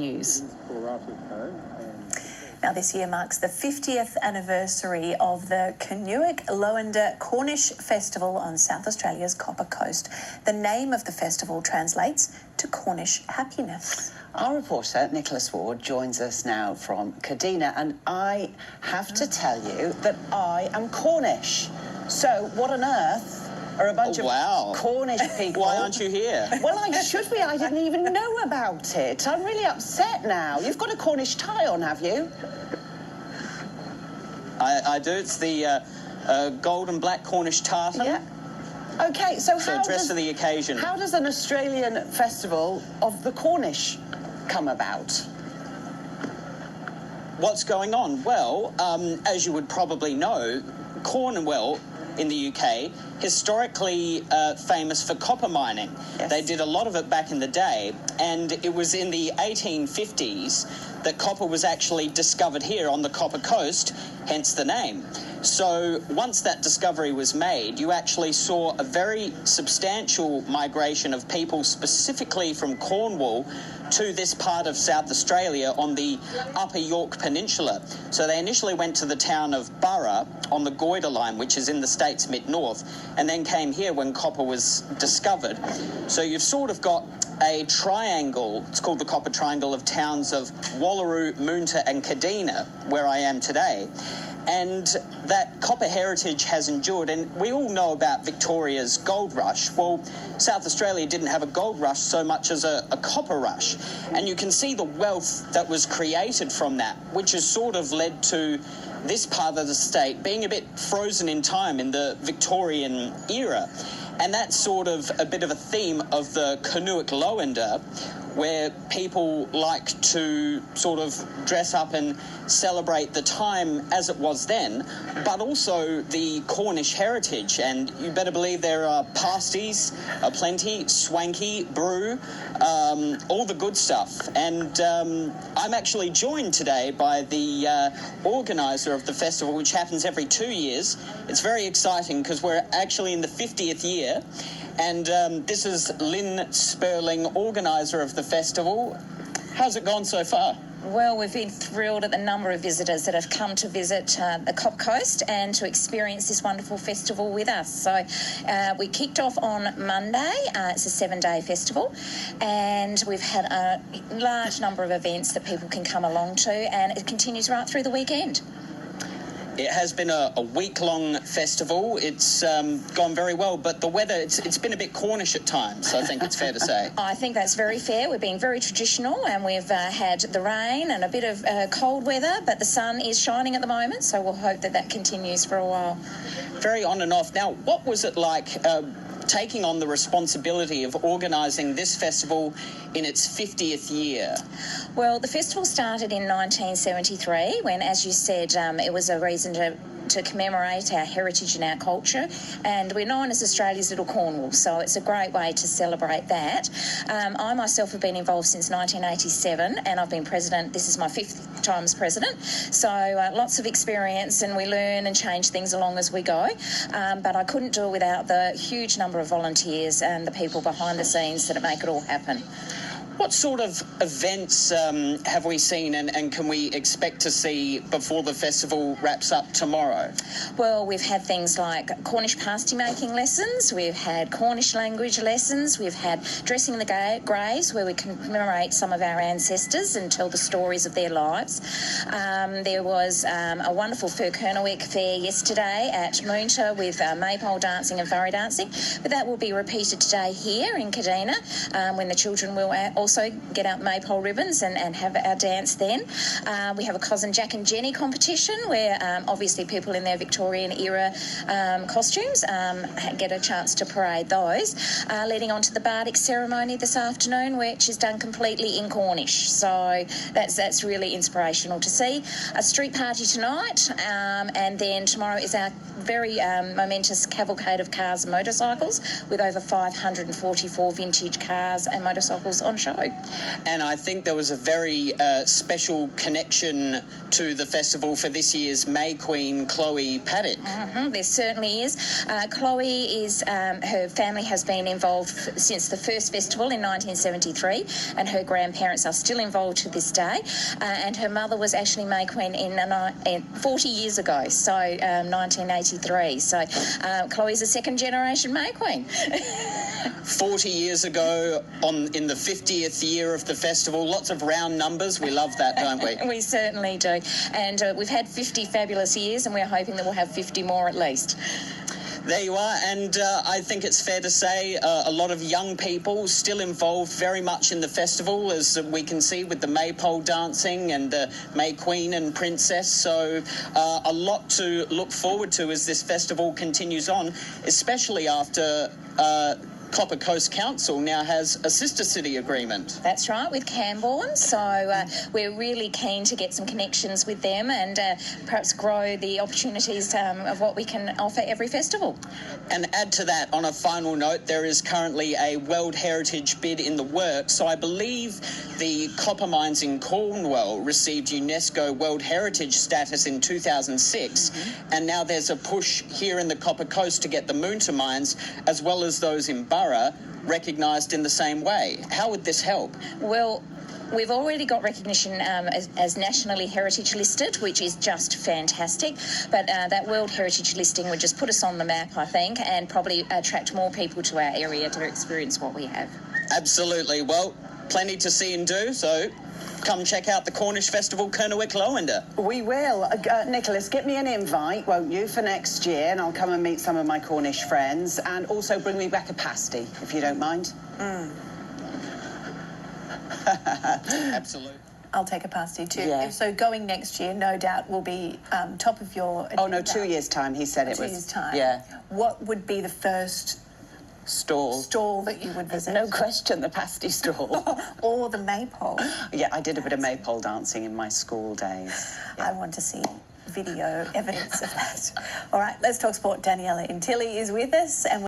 News. Now, this year marks the 50th anniversary of the Kernewek Lowender Cornish Festival on South Australia's Copper Coast. The name of the festival translates to Cornish happiness. Our reporter, Nicholas Ward, joins us now from Kadina, and I have to tell you that I am Cornish. So, what on earth are a bunch of Cornish people? Why aren't you here? Well, I should be. I didn't even know about it. I'm really upset now. You've got a Cornish tie on, have you? I do. It's the gold and black Cornish tartan. Yeah. OK, so dressed for the occasion. How does an Australian festival of the Cornish come about? What's going on? Well, as you would probably know, Cornwall in the UK, historically famous for copper mining. Yes. They did a lot of it back in the day, and it was in the 1850s that copper was actually discovered here on the Copper Coast, hence the name. So once that discovery was made, you actually saw a very substantial migration of people specifically from Cornwall to this part of South Australia on the upper Yorke Peninsula. So they initially went to the town of Burra on the Goyder line, which is in the state's mid-north, and then came here when copper was discovered. So you've sort of got a triangle, it's called the Copper Triangle, of towns of Wallaroo, Moonta and Kadina, where I am today. And that copper heritage has endured, and we all know about Victoria's gold rush. Well, South Australia didn't have a gold rush so much as a copper rush. And you can see the wealth that was created from that, which has sort of led to this part of the state being a bit frozen in time in the Victorian era. And that's sort of a bit of a theme of the Kernewek Lowender, where people like to sort of dress up and celebrate the time as it was then, but also the Cornish heritage. And you better believe there are pasties aplenty, swanky, brew, all the good stuff. And I'm actually joined today by the organiser of the festival, which happens every 2 years. It's very exciting because we're actually in the 50th year. And this is Lynn Spurling, organiser of the festival. How's it gone so far? Well, we've been thrilled at the number of visitors that have come to visit the Copper Coast and to experience this wonderful festival with us. So we kicked off on Monday. It's a 7-day festival, and we've had a large number of events that people can come along to, and it continues right through the weekend. It has been a week-long festival. It's gone very well, but the weather, it's been a bit Cornish at times, I think it's fair to say. I think that's very fair. We're being very traditional, and we've had the rain and a bit of cold weather, but the sun is shining at the moment, so we'll hope that continues for a while. Very on and off. Now, what was it like taking on the responsibility of organising this festival in its 50th year? Well, the festival started in 1973 when, as you said, it was a reason to commemorate our heritage and our culture, and we're known as Australia's Little Cornwall, so it's a great way to celebrate that. I myself have been involved since 1987, and I've been president. This is my 5th time as president, so lots of experience, and we learn and change things along as we go, but I couldn't do it without the huge number of volunteers and the people behind the scenes that make it all happen. What sort of events have we seen and can we expect to see before the festival wraps up tomorrow? Well, we've had things like Cornish pasty making lessons, we've had Cornish language lessons, we've had dressing the graves where we commemorate some of our ancestors and tell the stories of their lives. There was a wonderful Kernewek fair yesterday at Moonta with maypole dancing and furry dancing, but that will be repeated today here in Kadina when the children will also get out maypole ribbons and have our dance then. We have a Cousin Jack and Jenny competition where obviously people in their Victorian era costumes get a chance to parade those, leading on to the Bardic ceremony this afternoon, which is done completely in Cornish. So that's really inspirational to see. A street party tonight, and then tomorrow is our very momentous cavalcade of cars and motorcycles with over 544 vintage cars and motorcycles on show. And I think there was a very special connection to the festival for this year's May Queen, Chloe Paddock. There certainly is. Chloe is, her family has been involved since the first festival in 1973, and her grandparents are still involved to this day. And her mother was actually May Queen in 40 years ago, so 1983. So Chloe's a second generation May Queen. 40 years ago, in the 50th year of the festival. Lots of round numbers. We love that, don't we? We certainly do. And we've had 50 fabulous years, and we're hoping that we'll have 50 more at least. There you are, and I think it's fair to say a lot of young people still involved very much in the festival, as we can see with the maypole dancing and May Queen and Princess. So a lot to look forward to as this festival continues on, especially after Copper Coast Council now has a sister city agreement. That's right, with Camborne. So we're really keen to get some connections with them and perhaps grow the opportunities of what we can offer every festival. And add to that, on a final note, there is currently a World Heritage bid in the works. So I believe the copper mines in Cornwall received UNESCO World Heritage status in 2006. And now there's a push here in the Copper Coast to get the Moonta mines, as well as those in recognised in the same way. How would this help? Well, we've already got recognition as nationally heritage listed, which is just fantastic. But that World Heritage listing would just put us on the map, I think, and probably attract more people to our area to experience what we have. Absolutely. Well, plenty to see and do, so come check out the Cornish Festival, Kernewek Lowender. We will. Nicholas, get me an invite, won't you, for next year, and I'll come and meet some of my Cornish friends, and also bring me back a pasty, if you don't mind. Absolutely. I'll take a pasty too. Yeah. So going next year, no doubt, will be top of your agenda. Oh, no, 2 years' time, he said it was. 2 years' time. Yeah. What would be the first stall that you would visit? No question, the pasty stall. Or the maypole? Yeah, I did a bit of maypole dancing in my school days. I want to see video evidence of that. All right, let's talk sport. Daniela Intilli is with us, and